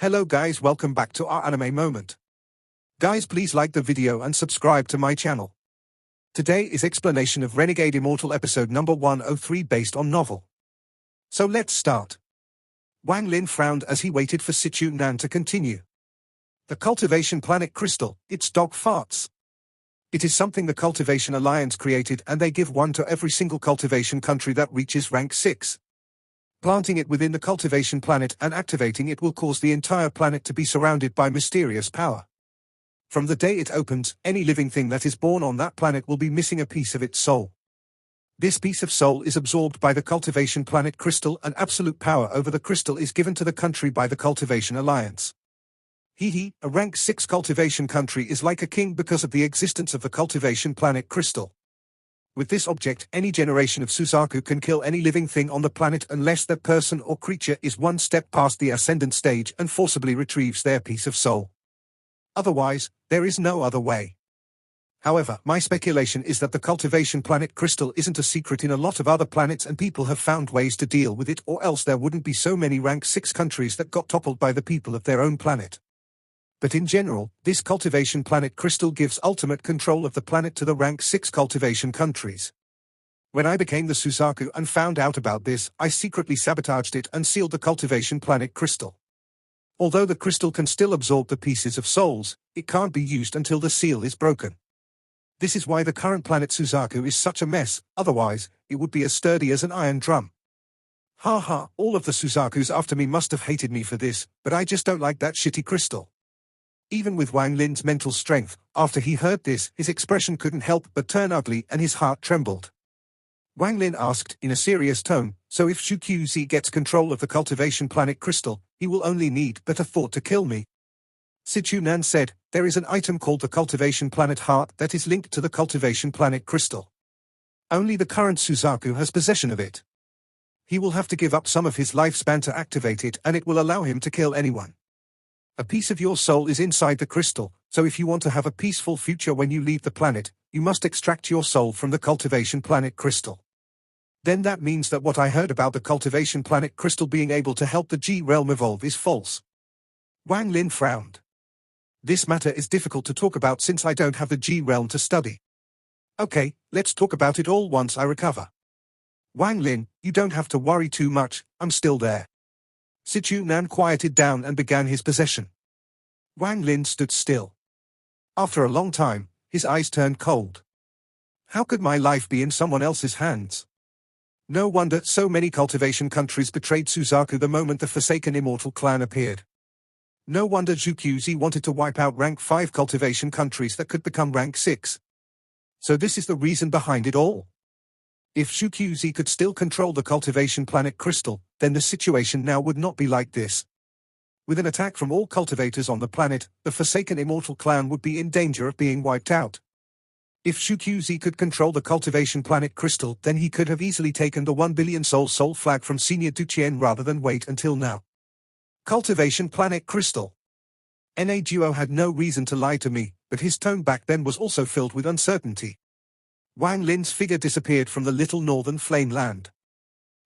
Hello guys, welcome back to our anime moment. Guys, please like the video and subscribe to my channel. Today is explanation of Renegade Immortal episode number 103 based on novel. So let's start. Wang Lin frowned as he waited for Situ Nan to continue. The Cultivation Planet Crystal, its dog farts. It is something the Cultivation Alliance created and they give one to every single cultivation country that reaches rank 6. Planting it within the cultivation planet and activating it will cause the entire planet to be surrounded by mysterious power. From the day it opens, any living thing that is born on that planet will be missing a piece of its soul. This piece of soul is absorbed by the cultivation planet crystal and absolute power over the crystal is given to the country by the Cultivation Alliance. A rank 6 cultivation country is like a king because of the existence of the cultivation planet crystal. With this object, any generation of Suzaku can kill any living thing on the planet unless that person or creature is one step past the ascendant stage and forcibly retrieves their piece of soul. Otherwise, there is no other way. However, my speculation is that the cultivation planet crystal isn't a secret in a lot of other planets and people have found ways to deal with it, or else there wouldn't be so many rank 6 countries that got toppled by the people of their own planet. But in general, this cultivation planet crystal gives ultimate control of the planet to the rank 6 cultivation countries. When I became the Suzaku and found out about this, I secretly sabotaged it and sealed the cultivation planet crystal. Although the crystal can still absorb the pieces of souls, it can't be used until the seal is broken. This is why the current planet Suzaku is such a mess, otherwise, it would be as sturdy as an iron drum. Haha, all of the Suzakus after me must have hated me for this, but I just don't like that shitty crystal. Even with Wang Lin's mental strength, after he heard this, his expression couldn't help but turn ugly and his heart trembled. Wang Lin asked, in a serious tone, so if Shu QZ gets control of the cultivation planet crystal, he will only need but a thought to kill me. Situ Nan said, there is an item called the cultivation planet heart that is linked to the cultivation planet crystal. Only the current Suzaku has possession of it. He will have to give up some of his lifespan to activate it and it will allow him to kill anyone. A piece of your soul is inside the crystal, so if you want to have a peaceful future when you leave the planet, you must extract your soul from the cultivation planet crystal. Then that means that what I heard about the cultivation planet crystal being able to help the G realm evolve is false. Wang Lin frowned. This matter is difficult to talk about since I don't have the G realm to study. Okay, let's talk about it all once I recover. Wang Lin, you don't have to worry too much, I'm still there. Situ Nan quieted down and began his possession. Wang Lin stood still. After a long time, his eyes turned cold. How could my life be in someone else's hands? No wonder so many cultivation countries betrayed Suzaku the moment the Forsaken Immortal clan appeared. No wonder Zhuqiuzi wanted to wipe out rank 5 cultivation countries that could become rank 6. So this is the reason behind it all. If Shu QZ could still control the cultivation planet crystal, then the situation now would not be like this. With an attack from all cultivators on the planet, the Forsaken Immortal clan would be in danger of being wiped out. If Shu QZ could control the cultivation planet crystal, then he could have easily taken the 1 billion soul flag from Senior Duchien rather than wait until now. Cultivation planet crystal. Na Duo had no reason to lie to me, but his tone back then was also filled with uncertainty. Wang Lin's figure disappeared from the little northern flame land.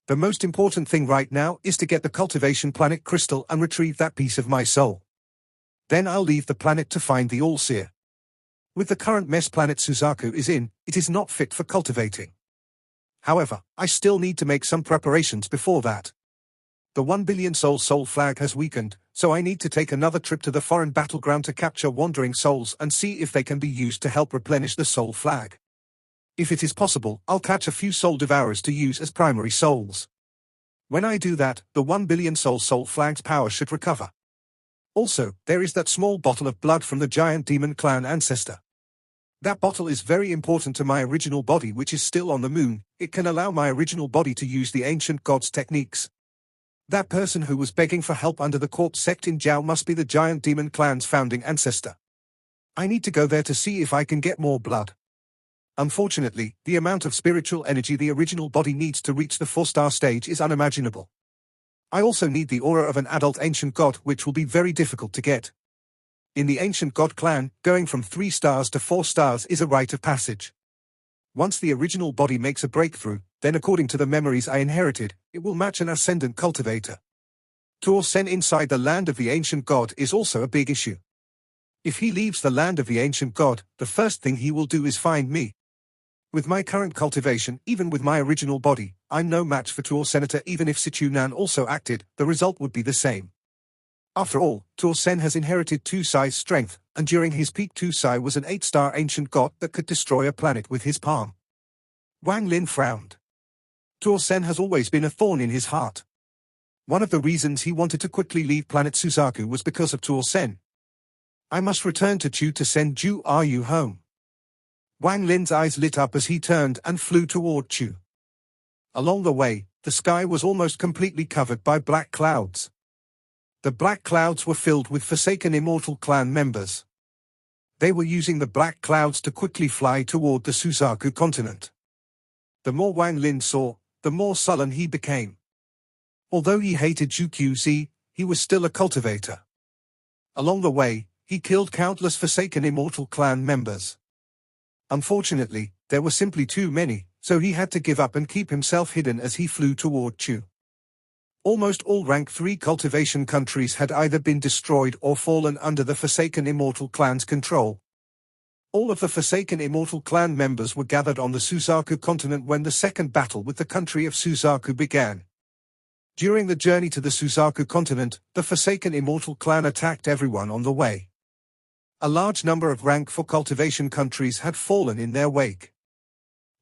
The most important thing right now is to get the cultivation planet crystal and retrieve that piece of my soul. Then I'll leave the planet to find the All-Seer. With the current mess planet Suzaku is in, it is not fit for cultivating. However, I still need to make some preparations before that. The 1 billion soul flag has weakened, so I need to take another trip to the foreign battleground to capture wandering souls and see if they can be used to help replenish the soul flag. If it is possible, I'll catch a few soul devourers to use as primary souls. When I do that, the 1 billion soul flag's power should recover. Also, there is that small bottle of blood from the giant demon clan ancestor. That bottle is very important to my original body which is still on the moon. It can allow my original body to use the ancient gods' techniques. That person who was begging for help under the corpse sect in Jiao must be the giant demon clan's founding ancestor. I need to go there to see if I can get more blood. Unfortunately, the amount of spiritual energy the original body needs to reach the 4-star stage is unimaginable. I also need the aura of an adult ancient god, which will be very difficult to get. In the ancient god clan, going from 3 stars to 4 stars is a rite of passage. Once the original body makes a breakthrough, then according to the memories I inherited, it will match an ascendant cultivator. Tuo Sen inside the land of the ancient god is also a big issue. If he leaves the land of the ancient god, the first thing he will do is find me. With my current cultivation, even with my original body, I'm no match for Tuo Senator. Even if Situ Nan also acted, the result would be the same. After all, Tuo Sen has inherited 2 Sai's strength, and during his peak 2 Sai was an 8-star ancient god that could destroy a planet with his palm. Wang Lin frowned. Tuo Sen has always been a thorn in his heart. One of the reasons he wanted to quickly leave planet Suzaku was because of Tuo Sen. I must return to Chu to send Ju Yu home. Wang Lin's eyes lit up as he turned and flew toward Chu. Along the way, the sky was almost completely covered by black clouds. The black clouds were filled with Forsaken Immortal clan members. They were using the black clouds to quickly fly toward the Suzaku continent. The more Wang Lin saw, the more sullen he became. Although he hated Zhu Qzi, he was still a cultivator. Along the way, he killed countless Forsaken Immortal clan members. Unfortunately, there were simply too many, so he had to give up and keep himself hidden as he flew toward Chu. Almost all rank 3 cultivation countries had either been destroyed or fallen under the Forsaken Immortal clan's control. All of the Forsaken Immortal clan members were gathered on the Suzaku continent when the second battle with the country of Suzaku began. During the journey to the Suzaku continent, the Forsaken Immortal clan attacked everyone on the way. A large number of rank 4 cultivation countries had fallen in their wake.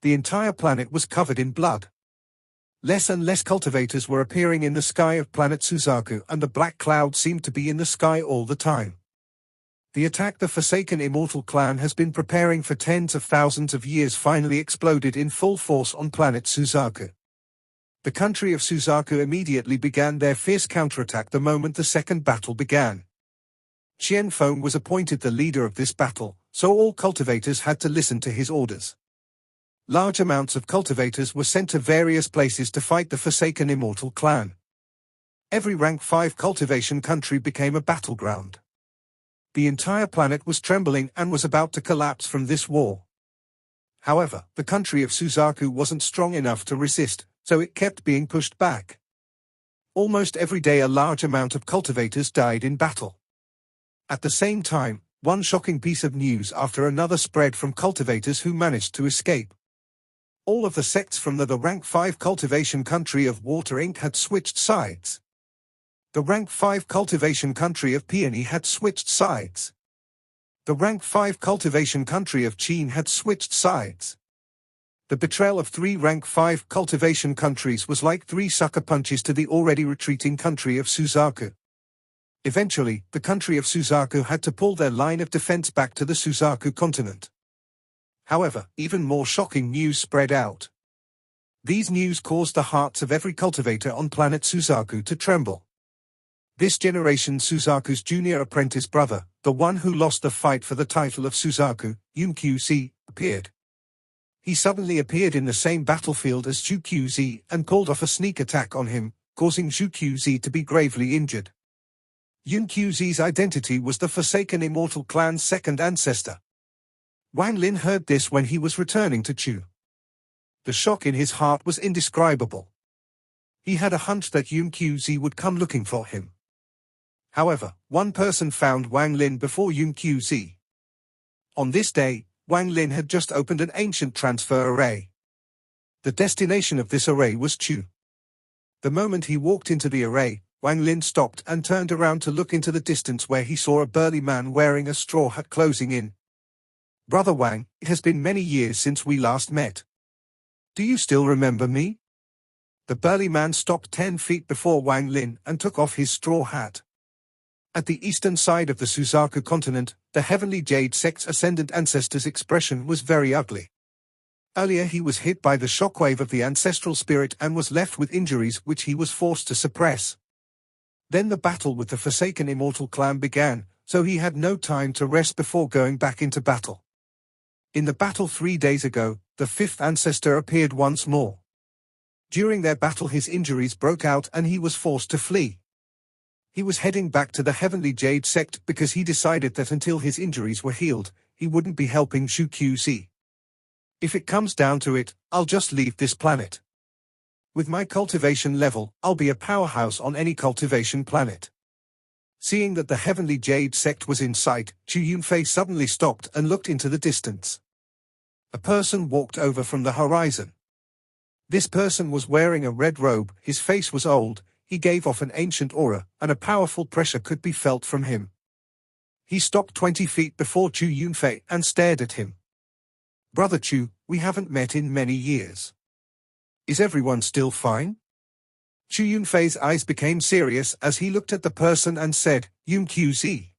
The entire planet was covered in blood. Less and less cultivators were appearing in the sky of planet Suzaku, and the black cloud seemed to be in the sky all the time. The attack the Forsaken Immortal clan has been preparing for tens of thousands of years finally exploded in full force on planet Suzaku. The country of Suzaku immediately began their fierce counterattack the moment the second battle began. Qian Feng was appointed the leader of this battle, so all cultivators had to listen to his orders. Large amounts of cultivators were sent to various places to fight the Forsaken Immortal clan. Every rank 5 cultivation country became a battleground. The entire planet was trembling and was about to collapse from this war. However, the country of Suzaku wasn't strong enough to resist, so it kept being pushed back. Almost every day a large amount of cultivators died in battle. At the same time, one shocking piece of news after another spread from cultivators who managed to escape. All of the sects from the rank 5 cultivation country of Water Inc. had switched sides. The rank 5 cultivation country of Peony had switched sides. The rank 5 cultivation country of Qin had switched sides. The betrayal of 3 rank 5 cultivation countries was like 3 sucker punches to the already retreating country of Suzaku. Eventually, the country of Suzaku had to pull their line of defense back to the Suzaku continent. However, even more shocking news spread out. These news caused the hearts of every cultivator on planet Suzaku to tremble. This generation Suzaku's junior apprentice brother, the one who lost the fight for the title of Suzaku, Yun Qzi, appeared. He suddenly appeared in the same battlefield as Zhu Qzi and called off a sneak attack on him, causing Zhu Qzi to be gravely injured. Yun Qzi's identity was the Forsaken Immortal clan's second ancestor. Wang Lin heard this when he was returning to Chu. The shock in his heart was indescribable. He had a hunch that Yun Qzi would come looking for him. However, one person found Wang Lin before Yun Qzi. On this day, Wang Lin had just opened an ancient transfer array. The destination of this array was Chu. The moment he walked into the array, Wang Lin stopped and turned around to look into the distance where he saw a burly man wearing a straw hat closing in. Brother Wang, it has been many years since we last met. Do you still remember me? The burly man stopped 10 feet before Wang Lin and took off his straw hat. At the eastern side of the Suzaku continent, the Heavenly Jade sect's ascendant ancestor's expression was very ugly. Earlier he was hit by the shockwave of the ancestral spirit and was left with injuries which he was forced to suppress. Then the battle with the Forsaken Immortal clan began, so he had no time to rest before going back into battle. In the battle 3 days ago, the 5th ancestor appeared once more. During their battle his injuries broke out and he was forced to flee. He was heading back to the Heavenly Jade sect because he decided that until his injuries were healed, he wouldn't be helping Zhu Qzi. If it comes down to it, I'll just leave this planet. With my cultivation level, I'll be a powerhouse on any cultivation planet. Seeing that the heavenly jade sect was in sight, Chu Yunfei suddenly stopped and looked into the distance. A person walked over from the horizon. This person was wearing a red robe, his face was old, he gave off an ancient aura, and a powerful pressure could be felt from him. He stopped 20 feet before Chu Yunfei and stared at him. "Brother Chu, we haven't met in many years. Is everyone still fine?" Chu Yunfei's eyes became serious as he looked at the person and said, "Yun QZ."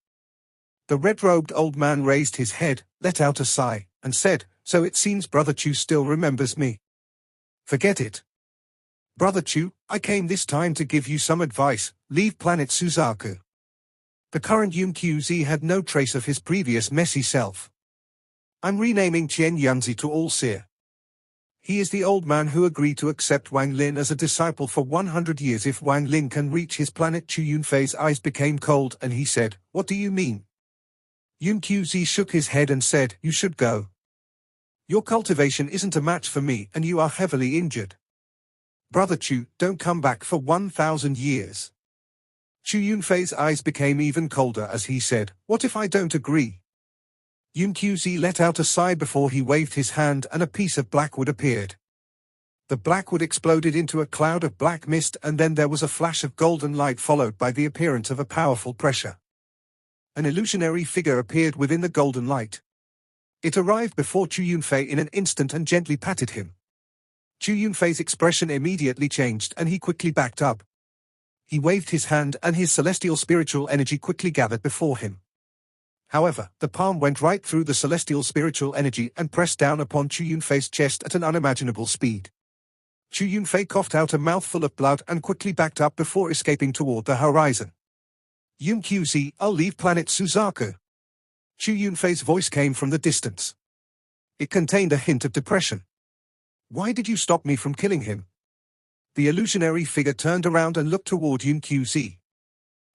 The red-robed old man raised his head, let out a sigh, and said, "So it seems Brother Chu still remembers me. Forget it. Brother Chu, I came this time to give you some advice, leave planet Suzaku." The current Yun QZ had no trace of his previous messy self. "I'm renaming Qian Yunzi to All-Seer. He is the old man who agreed to accept Wang Lin as a disciple for 100 years if Wang Lin can reach his planet." Chu Yunfei's eyes became cold and he said, "What do you mean?" Yun QZ shook his head and said, "You should go. Your cultivation isn't a match for me and you are heavily injured. Brother Chu, don't come back for 1,000 years. Chu Yunfei's eyes became even colder as he said, "What if I don't agree?" Yun QZ let out a sigh before he waved his hand and a piece of blackwood appeared. The blackwood exploded into a cloud of black mist and then there was a flash of golden light followed by the appearance of a powerful pressure. An illusionary figure appeared within the golden light. It arrived before Chu Yunfei in an instant and gently patted him. Chu Yunfei's expression immediately changed and he quickly backed up. He waved his hand and his celestial spiritual energy quickly gathered before him. However, the palm went right through the celestial spiritual energy and pressed down upon Chu Yunfei's chest at an unimaginable speed. Chu Yunfei coughed out a mouthful of blood and quickly backed up before escaping toward the horizon. "Yun QZ, I'll leave planet Suzaku." Chu Yunfei's voice came from the distance. It contained a hint of depression. "Why did you stop me from killing him?" The illusionary figure turned around and looked toward Yun QZ.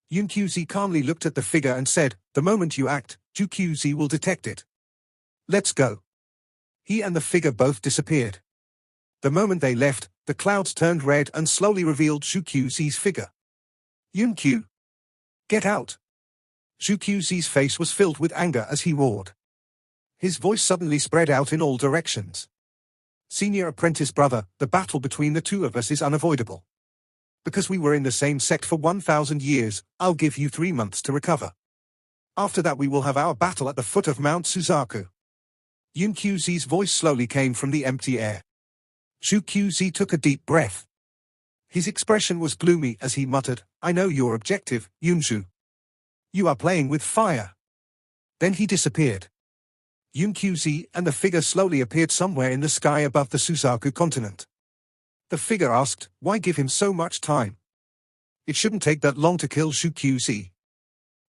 Yun QZ calmly looked at the figure and said, "The moment you act, Chu QZ will detect it. Let's go." He and the figure both disappeared. The moment they left, the clouds turned red and slowly revealed Chu QZ's figure. "Yun Q. Get out." Chu QZ's face was filled with anger as he roared. His voice suddenly spread out in all directions. "Senior apprentice brother, the battle between the two of us is unavoidable. Because we were in the same sect for 1,000 years, I'll give you 3 months to recover. After that we will have our battle at the foot of Mount Suzaku." Yun QZ's voice slowly came from the empty air. Chu QZ took a deep breath. His expression was gloomy as he muttered, "I know your objective, Yunzhu. You are playing with fire." Then he disappeared. Yun QZ and the figure slowly appeared somewhere in the sky above the Suzaku continent. The figure asked, "Why give him so much time? It shouldn't take that long to kill Chu QZ."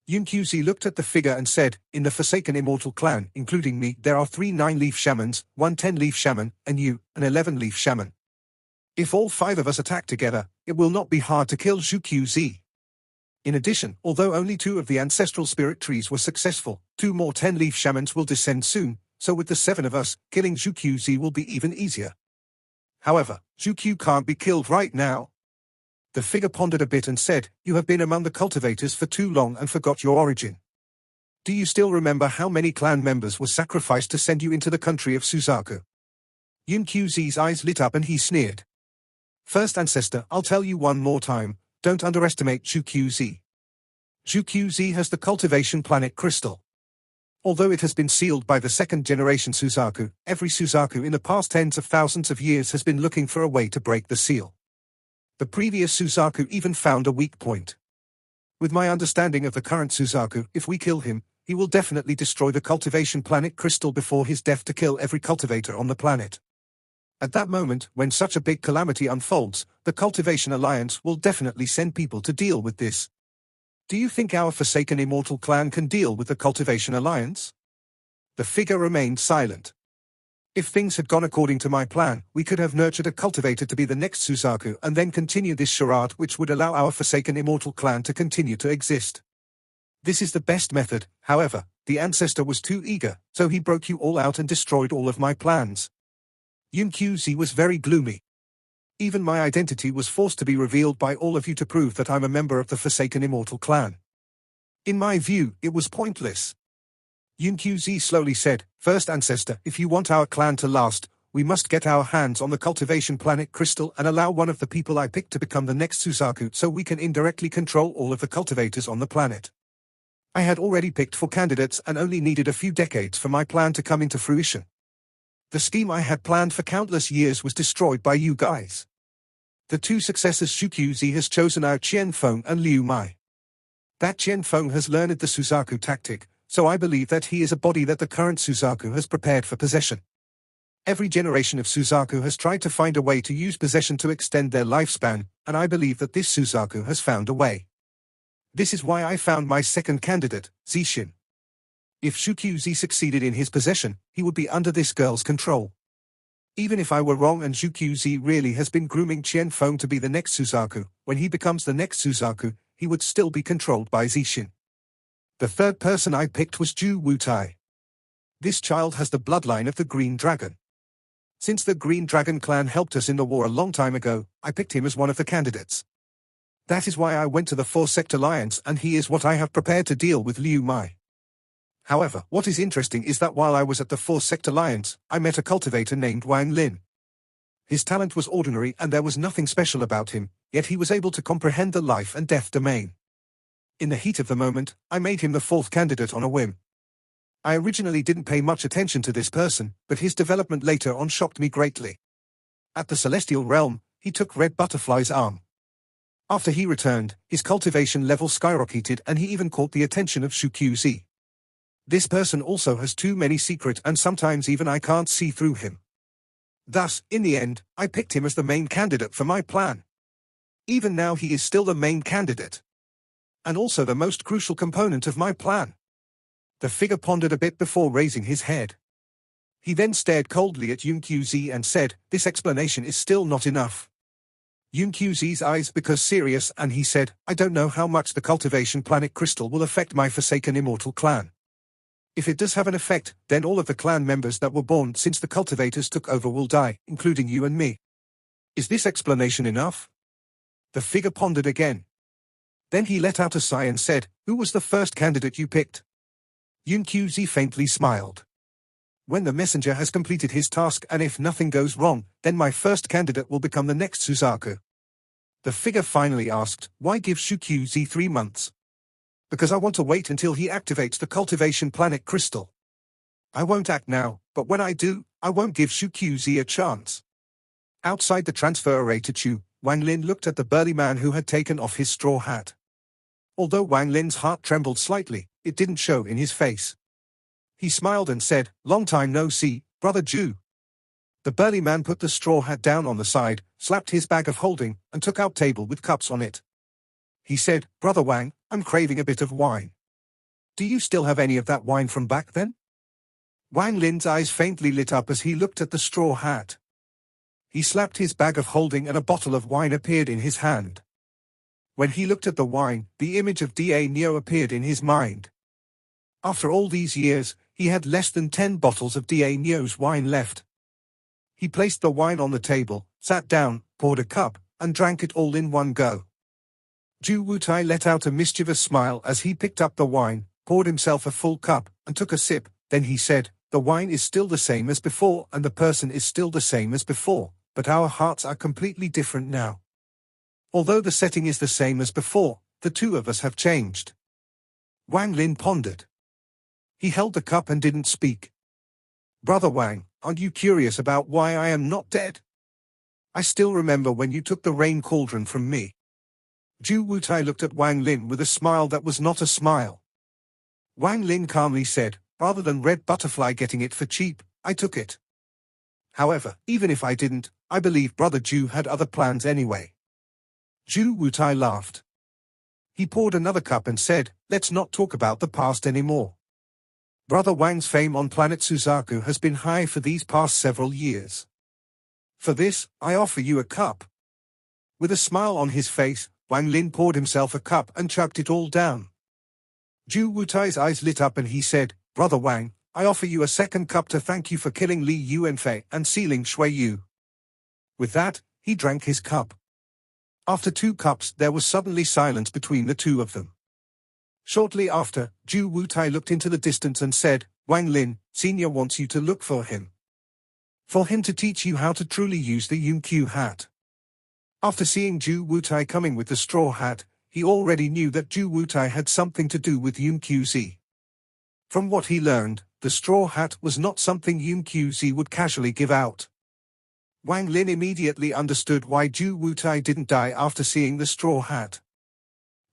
Yun QZ looked at the figure and said, "In the Forsaken Immortal clan, including me, there are 3 9-leaf shamans, 1 10-leaf shaman, and you, an 11-leaf shaman. If all 5 of us attack together, it will not be hard to kill Chu QZ. In addition, although only 2 of the ancestral spirit trees were successful, 2 more 10-leaf shamans will descend soon, so with the 7 of us, killing Chu QZ will be even easier. However, Chu Q can't be killed right now." The figure pondered a bit and said, "You have been among the cultivators for too long and forgot your origin. Do you still remember how many clan members were sacrificed to send you into the country of Suzaku?" Yun QZ's eyes lit up and he sneered. "First ancestor, I'll tell you one more time, don't underestimate Chu QZ. Chu QZ has the cultivation planet crystal. Although it has been sealed by the 2nd generation Suzaku, every Suzaku in the past tens of thousands of years has been looking for a way to break the seal. The previous Suzaku even found a weak point. With my understanding of the current Suzaku, if we kill him, he will definitely destroy the cultivation planet crystal before his death to kill every cultivator on the planet. At that moment, when such a big calamity unfolds, the Cultivation Alliance will definitely send people to deal with this. Do you think our Forsaken Immortal clan can deal with the Cultivation Alliance?" The figure remained silent. "If things had gone according to my plan, we could have nurtured a cultivator to be the next Suzaku and then continue this charade which would allow our Forsaken Immortal clan to continue to exist. This is the best method, however, the ancestor was too eager, so he broke you all out and destroyed all of my plans." Yun QZ was very gloomy. Even my identity was forced to be revealed by all of you to prove that I'm a member of the Forsaken Immortal clan. In my view, it was pointless. Yunqzi slowly said, "First ancestor, if you want our clan to last, we must get our hands on the cultivation planet crystal and allow one of the people I picked to become the next Suzaku so we can indirectly control all of the cultivators on the planet." I had already picked 4 candidates and only needed a few decades for my plan to come into fruition. The scheme I had planned for countless years was destroyed by you guys. The 2 successors Shuqzi has chosen out Qianfeng and Liu Mai. That Qianfeng has learned the Suzaku tactic, so I believe that he is a body that the current Suzaku has prepared for possession. Every generation of Suzaku has tried to find a way to use possession to extend their lifespan, and I believe that this Suzaku has found a way. This is why I found my second candidate, Zixin. If Shuqzi succeeded in his possession, he would be under this girl's control. Even if I were wrong and Shuqzi really has been grooming Qianfeng to be the next Suzaku, when he becomes the next Suzaku, he would still be controlled by Zixin. The third person I picked was Zhu Wutai. This child has the bloodline of the Green Dragon. Since the Green Dragon clan helped us in the war a long time ago, I picked him as one of the candidates. That is why I went to the 4-sect alliance, and he is what I have prepared to deal with Liu Mai. However, what is interesting is that while I was at the 4-sect alliance, I met a cultivator named Wang Lin. His talent was ordinary and there was nothing special about him, yet he was able to comprehend the life and death domain. In the heat of the moment, I made him the 4th candidate on a whim. I originally didn't pay much attention to this person, but his development later on shocked me greatly. At the Celestial Realm, he took Red Butterfly's arm. After he returned, his cultivation level skyrocketed and he even caught the attention of Shuqzi. This person also has too many secrets and sometimes even I can't see through him. Thus, in the end, I picked him as the main candidate for my plan. Even now he is still the main candidate. And also the most crucial component of my plan. The figure pondered a bit before raising his head. He then stared coldly at Yunqzi and said, "This explanation is still not enough." Yunqzi's eyes became serious and he said, "I don't know how much the cultivation planet crystal will affect my Forsaken Immortal clan. If it does have an effect, then all of the clan members that were born since the cultivators took over will die, including you and me. Is this explanation enough?" The figure pondered again. Then he let out a sigh and said, "Who was the first candidate you picked?" Yunqzi faintly smiled. "When the messenger has completed his task and if nothing goes wrong, then my first candidate will become the next Suzaku." The figure finally asked, "Why give Shuqzi 3 months?" "Because I want to wait until he activates the cultivation planet crystal. I won't act now, but when I do, I won't give Shuqzi a chance." Outside the transfer array to Chu, Wang Lin looked at the burly man who had taken off his straw hat. Although Wang Lin's heart trembled slightly, it didn't show in his face. He smiled and said, "Long time no see, Brother Zhu." The burly man put the straw hat down on the side, slapped his bag of holding, and took out table with cups on it. He said, "Brother Wang, I'm craving a bit of wine. Do you still have any of that wine from back then?" Wang Lin's eyes faintly lit up as he looked at the straw hat. He slapped his bag of holding and a bottle of wine appeared in his hand. When he looked at the wine, the image of Da Neo appeared in his mind. After all these years, he had less than 10 bottles of Da Neo's wine left. He placed the wine on the table, sat down, poured a cup, and drank it all in one go. Zhu Wutai let out a mischievous smile as he picked up the wine, poured himself a full cup, and took a sip. Then he said, "The wine is still the same as before and the person is still the same as before, but our hearts are completely different now. Although the setting is the same as before, the 2 of us have changed." Wang Lin pondered. He held the cup and didn't speak. "Brother Wang, aren't you curious about why I am not dead? I still remember when you took the rain cauldron from me." Zhu Wutai looked at Wang Lin with a smile that was not a smile. Wang Lin calmly said, "Rather than Red Butterfly getting it for cheap, I took it. However, even if I didn't, I believe Brother Zhu had other plans anyway." Zhu Wutai laughed. He poured another cup and said, "Let's not talk about the past anymore. Brother Wang's fame on planet Suzaku has been high for these past several years. For this, I offer you a cup." With a smile on his face, Wang Lin poured himself a cup and chugged it all down. Zhu Wutai's eyes lit up and he said, "Brother Wang, I offer you a second cup to thank you for killing Li Yuanfei and sealing Shui Yu." With that, He drank his cup. After 2 cups there was suddenly silence between the two of them. Shortly after, Zhu Wutai looked into the distance and said, "Wang Lin, Senior wants you to look for him. For him to teach you how to truly use the Yunqiu hat." After seeing Zhu Wutai coming with the straw hat, he already knew that Zhu Wutai had something to do with Yunqiu Z. From what he learned, the straw hat was not something Yunqiu Z would casually give out. Wang Lin immediately understood why Zhu Wutai didn't die after seeing the straw hat.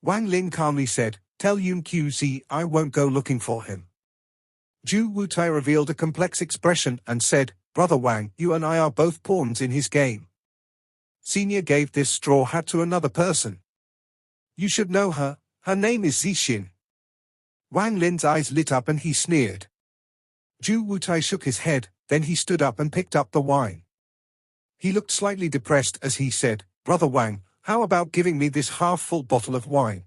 Wang Lin calmly said, "Tell Yunqiu Z I won't go looking for him." Zhu Wutai revealed a complex expression and said, "Brother Wang, you and I are both pawns in his game. Senior gave this straw hat to another person. You should know her, her name is Zixin." Wang Lin's eyes lit up and he sneered. Zhu Wutai shook his head, then he stood up and picked up the wine. He looked slightly depressed as he said, "Brother Wang, how about giving me this half-full bottle of wine?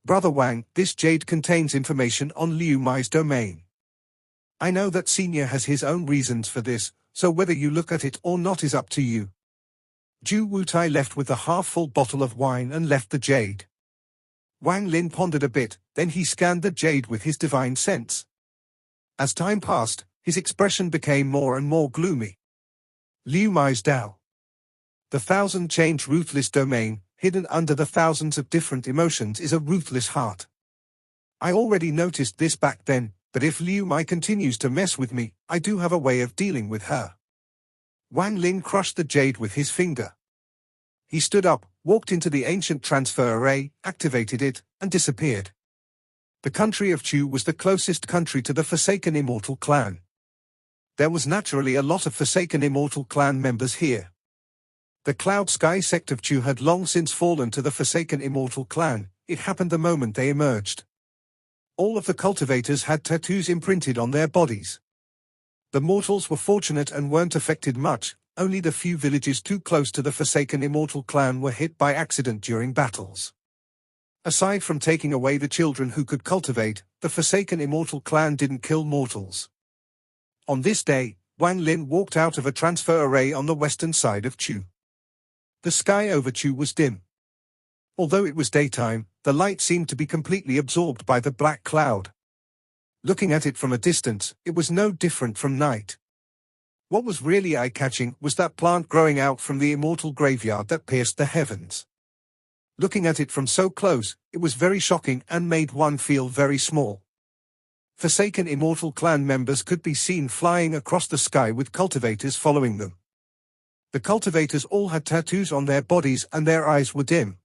Brother Wang, this jade contains information on Liu Mai's domain. I know that Senior has his own reasons for this, so whether you look at it or not is up to you." Zhu Wutai left with the half-full bottle of wine and left the jade. Wang Lin pondered a bit, then he scanned the jade with his divine sense. As time passed, his expression became more and more gloomy. Liu Mai's Dao. The thousand-change ruthless domain, hidden under the thousands of different emotions, is a ruthless heart. I already noticed this back then, but if Liu Mai continues to mess with me, I do have a way of dealing with her. Wang Lin crushed the jade with his finger. He stood up, walked into the ancient transfer array, activated it, and disappeared. The country of Chu was the closest country to the Forsaken Immortal clan. There was naturally a lot of Forsaken Immortal clan members here. The Cloud Sky sect of Chu had long since fallen to the Forsaken Immortal clan. It happened the moment they emerged. All of the cultivators had tattoos imprinted on their bodies. The mortals were fortunate and weren't affected much, only the few villages too close to the Forsaken Immortal clan were hit by accident during battles. Aside from taking away the children who could cultivate, the Forsaken Immortal clan didn't kill mortals. On this day, Wang Lin walked out of a transfer array on the western side of Chu. The sky over Chu was dim. Although it was daytime, the light seemed to be completely absorbed by the black cloud. Looking at it from a distance, it was no different from night. What was really eye-catching was that plant growing out from the immortal graveyard that pierced the heavens. Looking at it from so close, it was very shocking and made one feel very small. Forsaken Immortal clan members could be seen flying across the sky with cultivators following them. The cultivators all had tattoos on their bodies and their eyes were dim.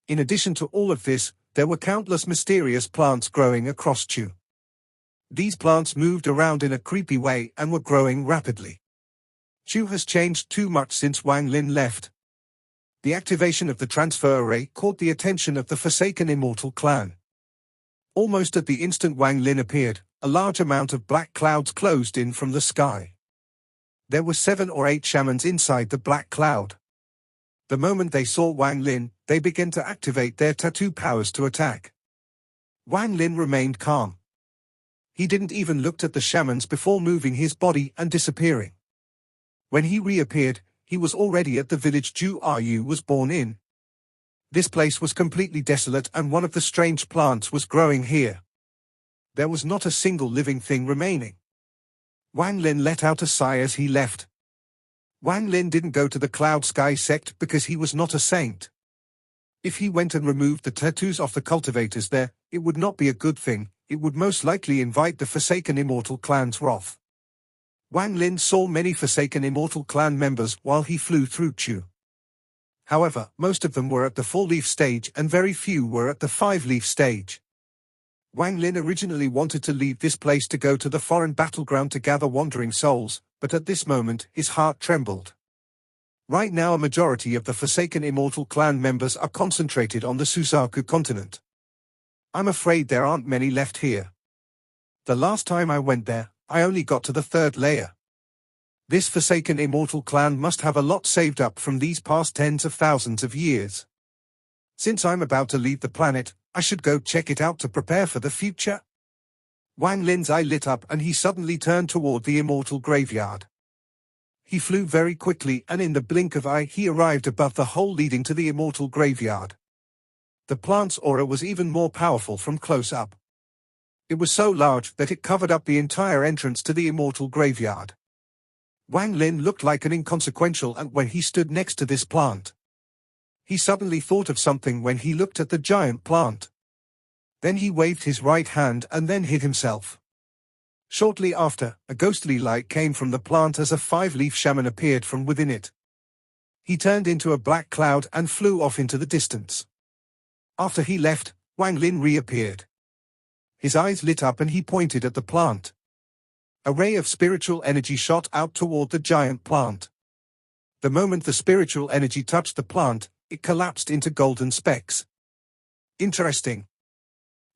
In addition to all of this, there were countless mysterious plants growing across Chu. These plants moved around in a creepy way and were growing rapidly. Chu has changed too much since Wang Lin left. The activation of the transfer array caught the attention of the Forsaken Immortal clan. Almost at the instant Wang Lin appeared, a large amount of black clouds closed in from the sky. There were 7 or 8 shamans inside the black cloud. The moment they saw Wang Lin, they began to activate their tattoo powers to attack. Wang Lin remained calm. He didn't even look at the shamans before moving his body and disappearing. When he reappeared, he was already at the village Zhu Yu was born in. This place was completely desolate and one of the strange plants was growing here. There was not a single living thing remaining. Wang Lin let out a sigh as he left. Wang Lin didn't go to the Cloud Sky sect because he was not a saint. If he went and removed the tattoos off the cultivators there, it would not be a good thing. It would most likely invite the Forsaken Immortal clan's wrath. Wang Lin saw many Forsaken Immortal clan members while he flew through Chu. However, most of them were at the 4-leaf stage and very few were at the 5-leaf stage. Wang Lin originally wanted to leave this place to go to the foreign battleground to gather wandering souls, but at this moment his heart trembled. Right now a majority of the Forsaken Immortal clan members are concentrated on the Suzaku continent. I'm afraid there aren't many left here. The last time I went there, I only got to the 3rd layer. This Forsaken Immortal clan must have a lot saved up from these past tens of thousands of years. Since I'm about to leave the planet, I should go check it out to prepare for the future. Wang Lin's eye lit up and he suddenly turned toward the Immortal Graveyard. He flew very quickly, and in the blink of eye he arrived above the hole leading to the Immortal Graveyard. The plant's aura was even more powerful from close up. It was so large that it covered up the entire entrance to the Immortal Graveyard. Wang Lin looked like an inconsequential ant when he stood next to this plant. He suddenly thought of something when he looked at the giant plant. Then he waved his right hand and then hid himself. Shortly after, a ghostly light came from the plant as a 5-leaf shaman appeared from within it. He turned into a black cloud and flew off into the distance. After he left, Wang Lin reappeared. His eyes lit up and he pointed at the plant. A ray of spiritual energy shot out toward the giant plant. The moment the spiritual energy touched the plant, it collapsed into golden specks. Interesting.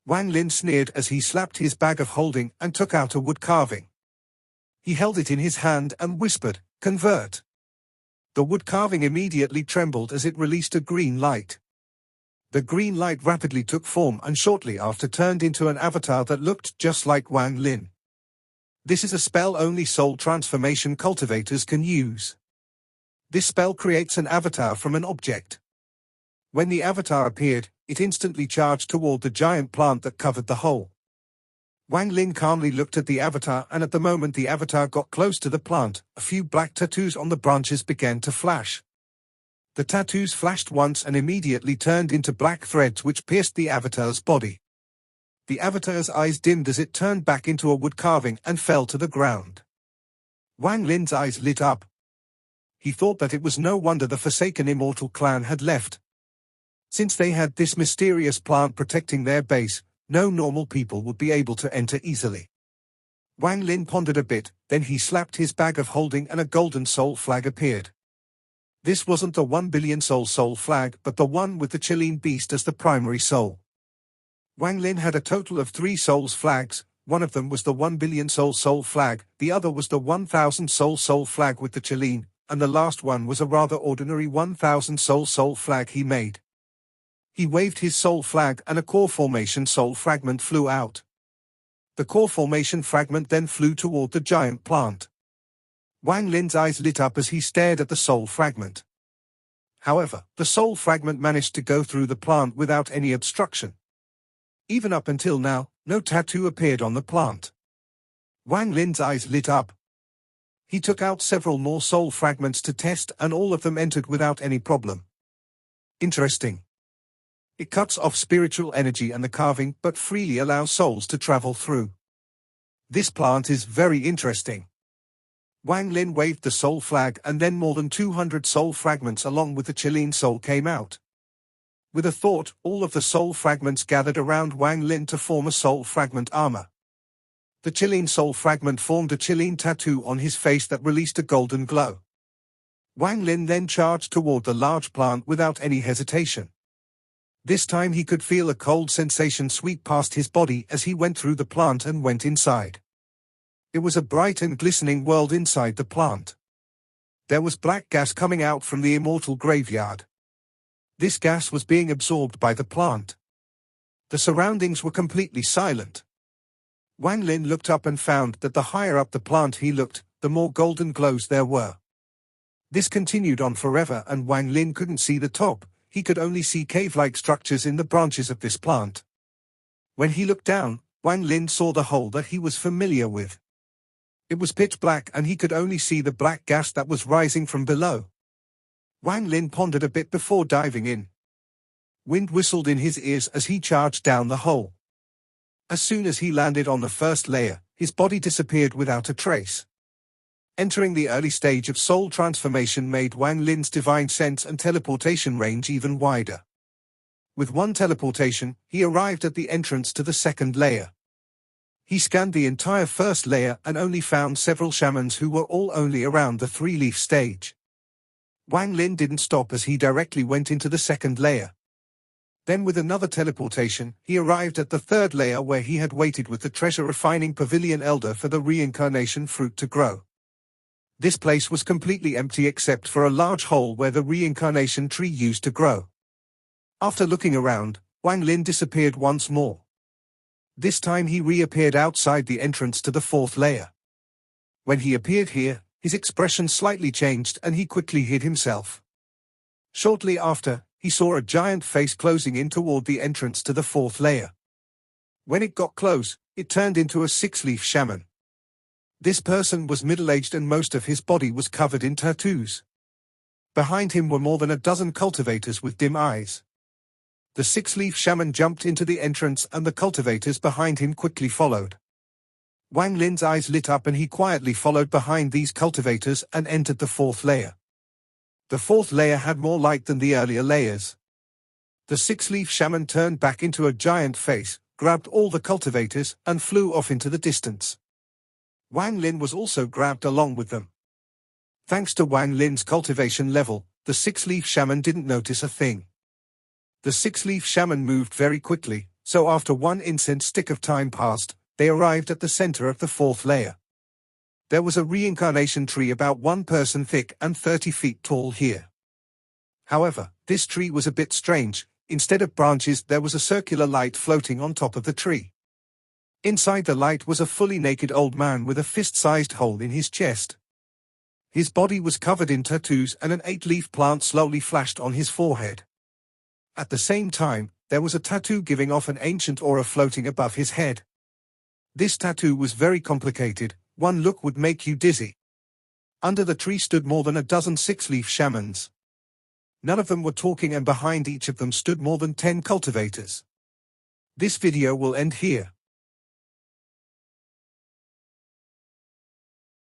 Wang Lin sneered as he slapped his bag of holding and took out a wood carving. He held it in his hand and whispered, "Convert." The wood carving immediately trembled as it released a green light. The green light rapidly took form and shortly after turned into an avatar that looked just like Wang Lin. This is a spell only soul transformation cultivators can use. This spell creates an avatar from an object. When the avatar appeared, it instantly charged toward the giant plant that covered the hole. Wang Lin calmly looked at the avatar, and at the moment the avatar got close to the plant, a few black tattoos on the branches began to flash. The tattoos flashed once and immediately turned into black threads which pierced the avatar's body. The avatar's eyes dimmed as it turned back into a wood carving and fell to the ground. Wang Lin's eyes lit up. He thought that it was no wonder the Forsaken Immortal clan had left. Since they had this mysterious plant protecting their base, no normal people would be able to enter easily. Wang Lin pondered a bit, then he slapped his bag of holding and a golden soul flag appeared. This wasn't the 1 billion soul flag but the one with the Chilean beast as the primary soul. Wang Lin had a total of 3 souls flags. One of them was the 1 billion soul flag, the other was the 1000 soul flag with the Chilean, and the last one was a rather ordinary 1000 soul flag he made. He waved his soul flag and a core formation soul fragment flew out. The core formation fragment then flew toward the giant plant. Wang Lin's eyes lit up as he stared at the soul fragment. However, the soul fragment managed to go through the plant without any obstruction. Even up until now, no tattoo appeared on the plant. Wang Lin's eyes lit up. He took out several more soul fragments to test and all of them entered without any problem. Interesting. It cuts off spiritual energy and the carving but freely allows souls to travel through. This plant is very interesting. Wang Lin waved the soul flag and then more than 200 soul fragments along with the Chilean soul came out. With a thought, all of the soul fragments gathered around Wang Lin to form a soul fragment armor. The Chilean soul fragment formed a Chilean tattoo on his face that released a golden glow. Wang Lin then charged toward the large plant without any hesitation. This time he could feel a cold sensation sweep past his body as he went through the plant and went inside. It was a bright and glistening world inside the plant. There was black gas coming out from the Immortal Graveyard. This gas was being absorbed by the plant. The surroundings were completely silent. Wang Lin looked up and found that the higher up the plant he looked, the more golden glows there were. This continued on forever and Wang Lin couldn't see the top, he could only see cave-like structures in the branches of this plant. When he looked down, Wang Lin saw the hole that he was familiar with. It was pitch black and he could only see the black gas that was rising from below. Wang Lin pondered a bit before diving in. Wind whistled in his ears as he charged down the hole. As soon as he landed on the first layer, his body disappeared without a trace. Entering the early stage of soul transformation made Wang Lin's divine sense and teleportation range even wider. With one teleportation, he arrived at the entrance to the second layer. He scanned the entire first layer and only found several shamans who were all only around the 3-leaf stage. Wang Lin didn't stop as he directly went into the second layer. Then with another teleportation, he arrived at the third layer where he had waited with the treasure refining pavilion elder for the reincarnation fruit to grow. This place was completely empty except for a large hole where the reincarnation tree used to grow. After looking around, Wang Lin disappeared once more. This time he reappeared outside the entrance to the fourth layer. When he appeared here, His expression slightly changed and he quickly hid himself. Shortly after, he saw a giant face closing in toward the entrance to the fourth layer. When it got close, it turned into a six-leaf shaman. This person was middle-aged and most of his body was covered in tattoos. Behind him were more than a dozen cultivators with dim eyes. The six-leaf shaman jumped into the entrance and the cultivators behind him quickly followed. Wang Lin's eyes lit up and he quietly followed behind these cultivators and entered the fourth layer. The fourth layer had more light than the earlier layers. The six-leaf shaman turned back into a giant face, grabbed all the cultivators, and flew off into the distance. Wang Lin was also grabbed along with them. Thanks to Wang Lin's cultivation level, the six-leaf shaman didn't notice a thing. The six-leaf shaman moved very quickly, so after one incense stick of time passed, they arrived at the center of the fourth layer. There was a reincarnation tree about 1 person thick and 30 feet tall here. However, this tree was a bit strange. Instead of branches, there was a circular light floating on top of the tree. Inside the light was a fully naked old man with a fist-sized hole in his chest. His body was covered in tattoos and an 8-leaf plant slowly flashed on his forehead. At the same time, there was a tattoo giving off an ancient aura floating above his head. This tattoo was very complicated. One look would make you dizzy. Under the tree stood more than a dozen six-leaf shamans. None of them were talking and behind each of them stood more than 10 cultivators. This video will end here.